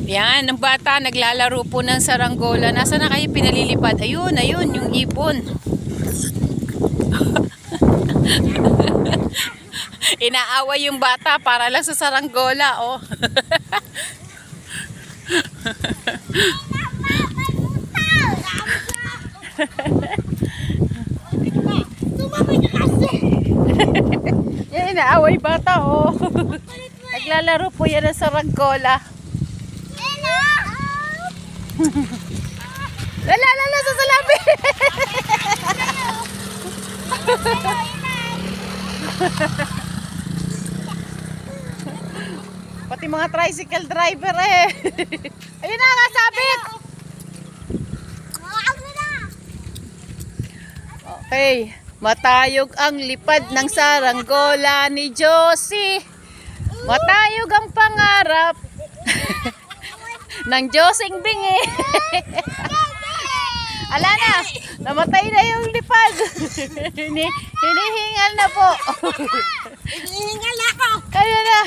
Yan, ang bata naglalaro po ng saranggola. Nasaan na kayo pinalilipad? Ayun, ayun, yung ipon. Inaaway yung bata para lang sa saranggola, oh. Yan, inaaway bata, oh. Naglalaro po yan ng saranggola. Lala, sa salabi. Pati mga tricycle driver eh. Ayun na, nasabit. Okay, matayog ang lipad ng saranggola ni Josie. Matayog ang pangarap ng Josing Bingi. Ala na, namatay na yung lipad. Hinihingal na po. Hinihingal ako. Kaya na.